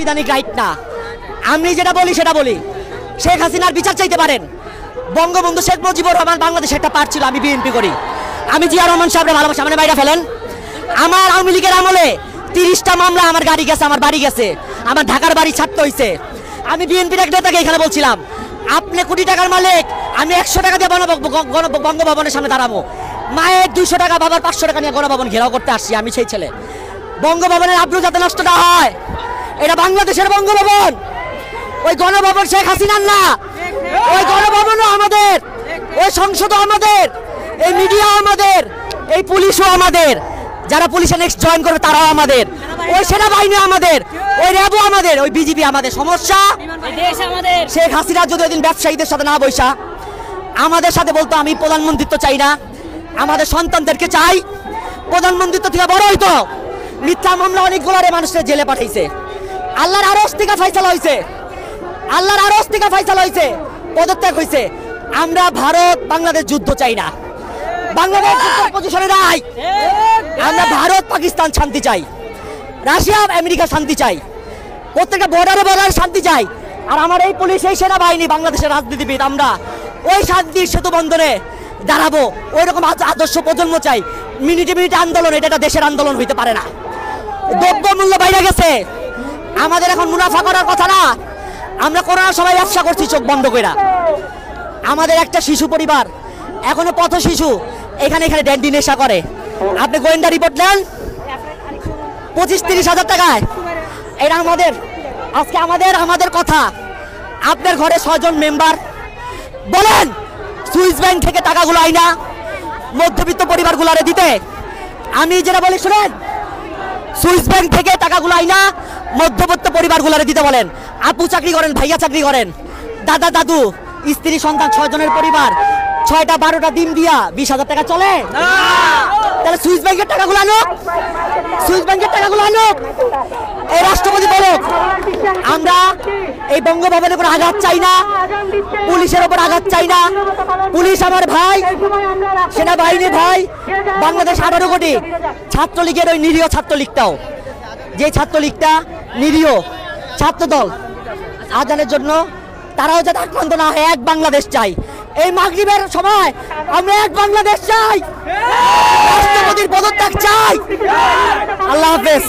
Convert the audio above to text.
সাংবিধানিক রাইট না। আমি যেটা বলি সেটা বলি। শেখ হাসিনার বিচার চাইতে পারেন। বঙ্গবন্ধু শেখ মুজিবুর রহমান বাংলাদেশে একটা পার্ট ছিল, আমি বিএনপি করি। আমি জিয়া রহমান সাহেবের ভালোবাসা, মানে বাইরে ফেলেন। আমার আওয়ামী লীগের আমলে 30টা মামলা আমার গাড়ি গেছে, আমার বাড়ি গেছে, আমার ঢাকার বাড়ি ছাড়তে হয়েছে। আমি বিএনপির এক নেতাকে এখানে বলছিলাম, আপনি কোটি টাকার মালিক, আমি 100 টাকা দিয়ে বঙ্গভবনের সামনে দাঁড়াবো। মায়ের 200 টাকা, বাবার 500 টাকা নিয়ে গণভবন ঘেরাও করতে আসছি। আমি সেই ছেলে। বঙ্গভবনের আব্রু যাতে নষ্ট না হয়, এটা বাংলাদেশের বঙ্গভবন। ওই গণভবন শেখ হাসিনার না। ওই গণভবনও আমাদের, ওই সংসদও আমাদের, এই মিডিয়াও আমাদের, এই পুলিশও আমাদের, যারা পুলিশে নেক্সট জয়েন করবে তারাও আমাদের, ওই সেনাবাহিনী আমাদের, ওই র্যাবও আমাদের, ওই বিজিবি আমাদের। সমস্যা শেখ হাসিনা যদি ওই দিন ব্যবসায়ীদের সাথে না বৈশা আমাদের সাথে বলতো আমি প্রধানমন্ত্রিত্ব চাই না, আমাদের সন্তানদেরকে চাই, প্রধানমন্ত্রিত্ব থেকে বড় হইতো। মিথ্যা মামলা অনেকগুলো মানুষের জেলে পাঠাইছে। আল্লাহর আরশ থেকে ফয়সালা হয়েছে, আল্লাহর আরশ থেকে ফয়সালা হয়েছে, পদত্যাগ হয়েছে। আমরা ভারত বাংলাদেশ যুদ্ধ চাই না, বাংলাদেশ পজিশনে নাই। আমরা ভারত পাকিস্তান শান্তি চাই, রাশিয়া আমেরিকা শান্তি চাই, প্রত্যেকটা বর্ডারে শান্তি চাই। আর আমার এই পুলিশ, এই সেনাবাহিনী, বাংলাদেশের রাজনীতিবিদ, আমরা ওই শান্তির সেতু বন্ধনে দাঁড়াবো। ওই রকম আদর্শ প্রজন্ম চাই। মিনিটে মিনিটে আন্দোলন, এটা দেশের আন্দোলন হইতে পারে না। দ্রব্য মূল্য বাইরে গেছে, আমাদের এখন মুনাফা করার কথা না। আমরা করোনার সময় ব্যবসা করছি চোখ বন্ধ করে। আমাদের একটা শিশু পরিবার, এখনো পথ শিশু, এখানে ড্যান্ডি নেশা করে। আপনি গোয়েন্দা রিপোর্ট নেন 25-30 হাজার টাকায়। এটা আমাদের, আজকে আমাদের কথা। আপনার ঘরে 6 জন মেম্বার, বলেন সুইস ব্যাংক থেকে টাকাগুলো আইনা মধ্যবিত্ত পরিবারগুলোরে দিতে। আমি যেটা বলি শুনেন, সুইস ব্যাংক থেকে টাকাগুলো আইনা মধ্যবিত্ত পরিবারগুলোরে দিতে বলেন। আপু চাকরি করেন, ভাইয়া চাকরি করেন, দাদা দাদু, স্ত্রী সন্তান, 6 জনের পরিবার, 6টা-12টা ডিম দিয়া 20,000 টাকা চলে? তাহলে সুইস ব্যাংকের টাকাগুলো আনুক, সুইস ব্যাংকের টাকাগুলো আনুক। এই রাষ্ট্রপতি বলুক, আমরা এই বঙ্গভবনের উপর আঘাত চাই না, পুলিশের উপর আঘাত চাই না। পুলিশ আমার ভাই, সেনাবাহিনী ভাই। বাংলাদেশ 18 কোটি। ছাত্রলীগের ওই নিরীহ ছাত্রলীগটাও, যে ছাত্রলীগটা নিরীহ ছাত্রদল, আজানের জন্য তারাও যাতে আক্রান্ত না হয়, এক বাংলাদেশ চাই। এই মাগরিবের সময় আমরা এক বাংলাদেশ চাই, রাষ্ট্রপতির পদত্যাগ চাই। আল্লাহ হাফেজ।